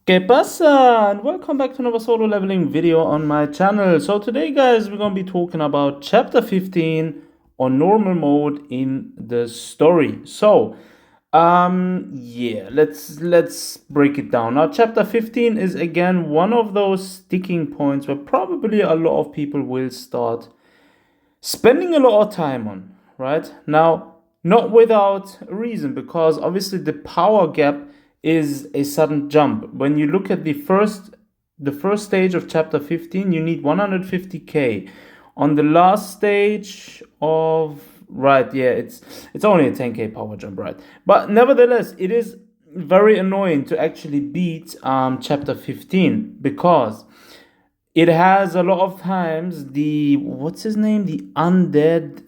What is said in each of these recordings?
¿Qué pasa? And welcome back to another solo leveling video on my channel. So today, guys, we're going to be talking about chapter 15 on normal mode in the story. So, yeah, let's break it down. Now, chapter 15 is again one of those sticking points where probably a lot of people will start spending a lot of time on, right? Now, not without reason, because obviously the power gap is a sudden jump. When you look at the first stage of chapter 15, you need 150k. On the last stage of right, yeah, it's only a 10k power jump, right? But nevertheless, it is very annoying to actually beat chapter 15 because it has a lot of times the what's his name, the undead,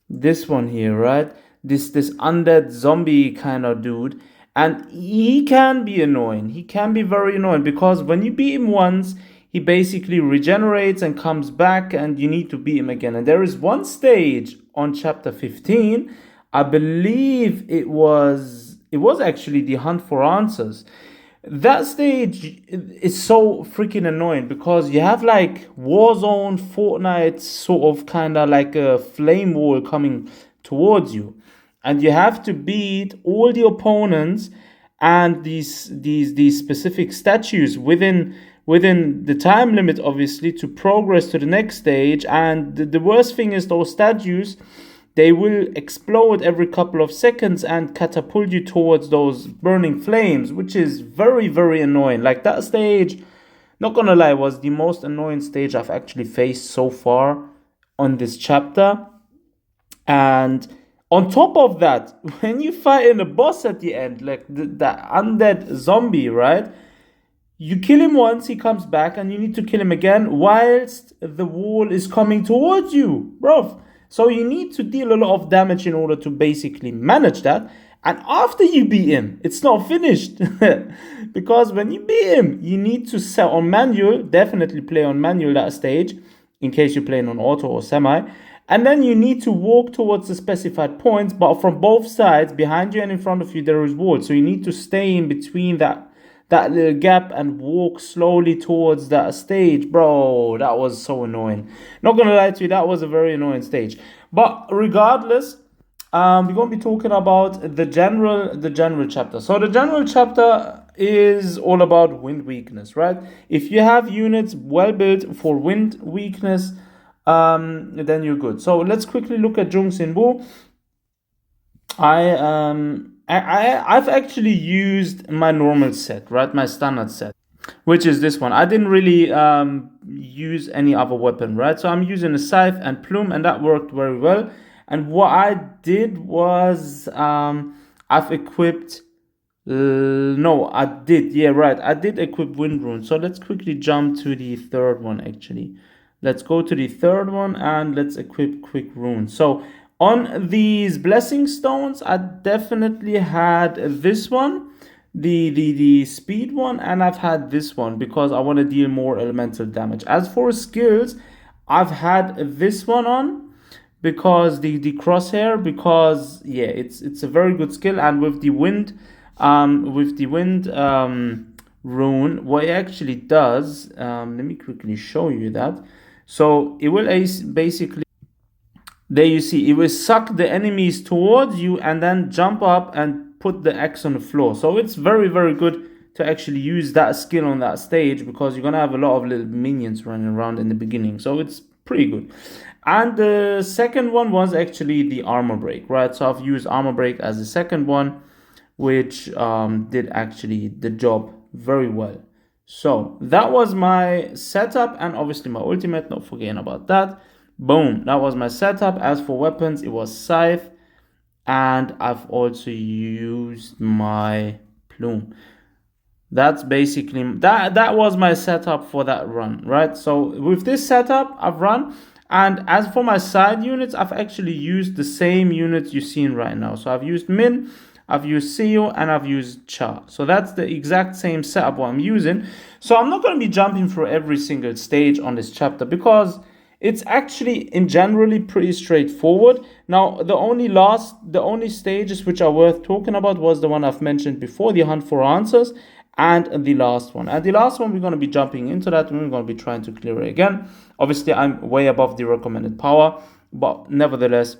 this one here, right? This undead zombie kind of dude, and he can be annoying. He can be very annoying because when you beat him once, he basically regenerates and comes back, and you need to beat him again. And there is one stage on chapter 15, I believe it was actually the hunt for answers. That stage is so freaking annoying because you have like Warzone, Fortnite, sort of kind of like a flame wall coming towards you, and you have to beat all the opponents and these specific statues within the time limit, obviously, to progress to the next stage. And the worst thing is those statues, they will explode every couple of seconds and catapult you towards those burning flames, which is very, very annoying. Like that stage, not gonna lie, was the most annoying stage I've actually faced so far on this chapter. And on top of that, when you fight in a boss at the end, like the undead zombie, right? You kill him once, he comes back, and you need to kill him again whilst the wall is coming towards you, bro. So you need to deal a lot of damage in order to basically manage that. And after you beat him, it's not finished. Because when you beat him, you need to set on manual, definitely play on manual that stage, in case you're playing on auto or semi. And then you need to walk towards the specified points, but from both sides, behind you and in front of you, there is walls. So you need to stay in between that little gap and walk slowly towards that stage. Bro, that was so annoying. Not gonna lie to you, that was a very annoying stage. But regardless, we're gonna be talking about the general chapter. So the general chapter is all about wind weakness, right? If you have units well built for wind weakness, then you're good. So let's quickly look at Jung Sin Woo. I've actually used my normal set, right? My standard set, which is this one. I didn't really use any other weapon, right? So I'm using a scythe and plume, and that worked very well. And what I did was I've equipped. No, I did. Yeah, right. I did equip wind rune. So let's quickly jump to the third one. Actually, let's go to the third one and let's equip quick rune. So on these blessing stones, I definitely had this one, the speed one, and I've had this one because I want to deal more elemental damage. As for skills, I've had this one on because the crosshair, because yeah, it's a very good skill. And with the wind rune, what it actually does, let me quickly show you that. So it will basically, there you see, it will suck the enemies towards you and then jump up and put the axe on the floor. So it's very, very good to actually use that skill on that stage because you're going to have a lot of little minions running around in the beginning. So it's pretty good. And the second one was actually the armor break, right? So I've used armor break as the second one, which did actually the job very well. So that was my setup, and obviously my ultimate, not forgetting about that. Boom, that was my setup. As for weapons, it was scythe, and I've also used my plume. That's basically that was my setup for that run, right? So with this setup, I've run. And as for my side units, I've actually used the same units you've seen right now. So I've used Min, I've used Seo, and I've used Cha. So that's the exact same setup what I'm using. So I'm not going to be jumping through every single stage on this chapter because it's actually in generally pretty straightforward. Now, the only stages which are worth talking about was the one I've mentioned before, the hunt for answers, and the last one. And the last one, we're going to be jumping into that, and we're going to be trying to clear it again. Obviously, I'm way above the recommended power, but nevertheless,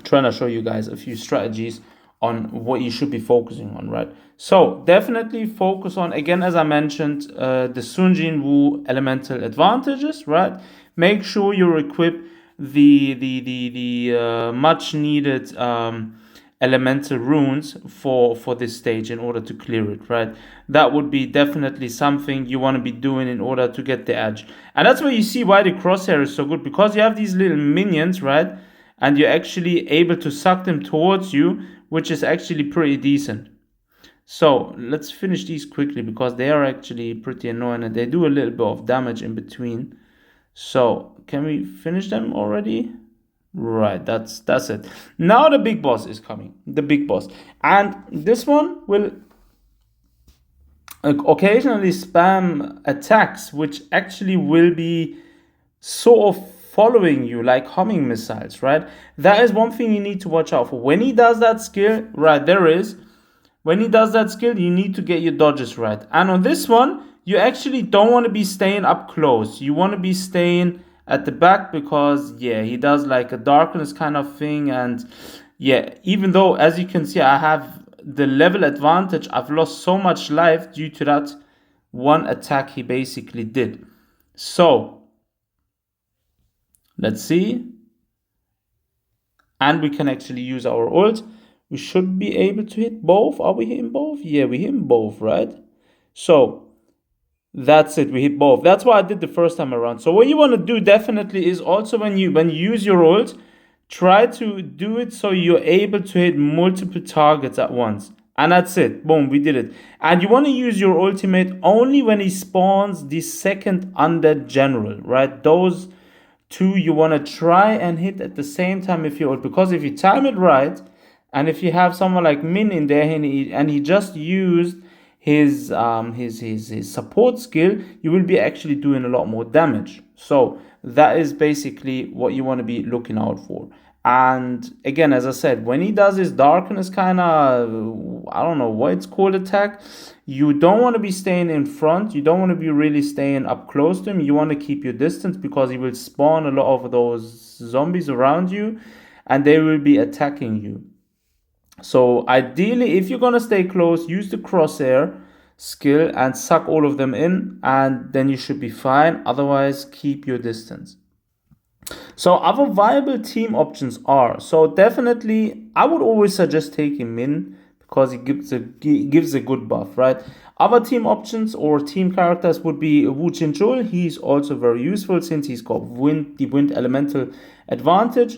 trying to show you guys a few strategies on what you should be focusing on, right? So definitely focus on, again, as I mentioned, the Sunjin Wu elemental advantages, right? Make sure you equip the much needed elemental runes for this stage in order to clear it, right? That would be definitely something you want to be doing in order to get the edge. And that's where you see why the crosshair is so good, because you have these little minions, right? And you're actually able to suck them towards you, which is actually pretty decent. So let's finish these quickly, because they are actually pretty annoying and they do a little bit of damage in between. So can we finish them already? Right, that's it. Now the big boss is coming, the big boss. And this one will occasionally spam attacks, which actually will be sort of following you like homing missiles, right? That is one thing you need to watch out for. When he does that skill, right, when he does that skill, you need to get your dodges right. And on this one, you actually don't want to be staying up close. You want to be staying at the back, because yeah, he does like a darkness kind of thing. And yeah, even though, as you can see, I have the level advantage, I've lost so much life due to that one attack he basically did. So let's see. And we can actually use our ult. We should be able to hit both. Are we hitting both? Yeah, we hit both, right? So that's it, we hit both. That's what I did the first time around. So what you want to do definitely is also, when you use your ult, try to do it so you're able to hit multiple targets at once. And that's it. Boom, we did it. And you want to use your ultimate only when he spawns the second undead general, right? Those two you want to try and hit at the same time if you ult, because if you time it right, and if you have someone like Min in there and he just used his support skill, you will be actually doing a lot more damage. So that is basically what you want to be looking out for. And again, as I said, when he does his darkness kind of, I don't know what it's called, attack, you don't want to be staying in front. You don't want to be really staying up close to him. You want to keep your distance, because he will spawn a lot of those zombies around you and they will be attacking you. So ideally, if you're going to stay close, use the crosshair skill and suck all of them in, and then you should be fine. Otherwise, keep your distance. So other viable team options are, so definitely I would always suggest taking Min, because he gives a good buff, right? Other team options or team characters would be Wu Jinzhou. He's also very useful since he's got the wind elemental advantage.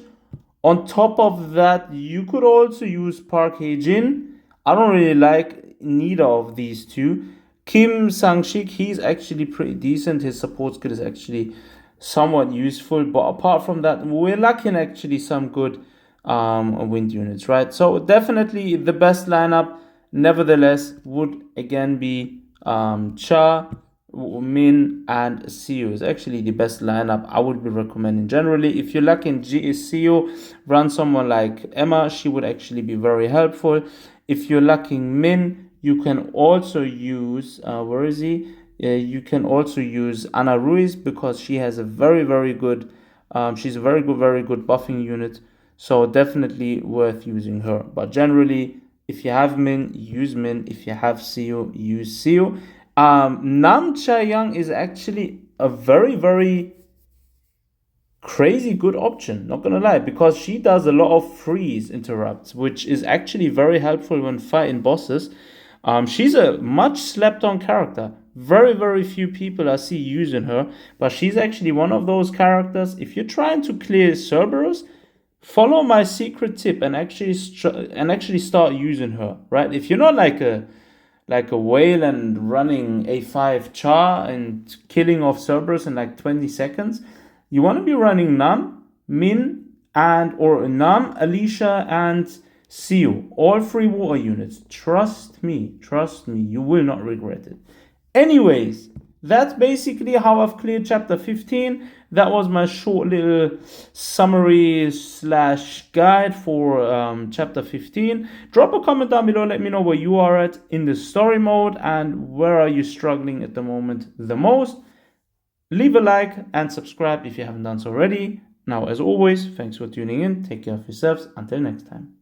On top of that, you could also use Park Hye-jin. I don't really like neither of these two. Kim Sang-shik, he's actually pretty decent. His support skill is actually somewhat useful. But apart from that, we're lacking actually some good wind units, right? So definitely the best lineup, nevertheless, would again be Cha, Min, and Seo is actually the best lineup I would be recommending generally. If you're lacking Seo, run someone like Emma. She would actually be very helpful. If you're lacking Min, you can also use where is he? You can also use Ana Ruiz, because she has a very good she's a very good buffing unit. So definitely worth using her. But generally, if you have Min, use Min. If you have Seo, use Seo. Nam Cha-young is actually a very crazy good option, not gonna lie, because she does a lot of freeze interrupts, which is actually very helpful when fighting bosses. She's a much slept on character. Very few people I see using her, but she's actually one of those characters. If you're trying to clear Cerberus, follow my secret tip and actually start using her, right? If you're not like a whale and running A5 Char and killing off Cerberus in like 20 seconds, you want to be running Nam, Min, or Nam, Alicia, and Seo. All 3 water units. Trust me, you will not regret it. Anyways, that's basically how I've cleared chapter 15. That was my short little summary / guide for chapter 15. Drop a comment down below, let me know where you are at in the story mode and where are you struggling at the moment the most. Leave a like and subscribe if you haven't done so already. Now, as always, thanks for tuning in. Take care of yourselves. Until next time.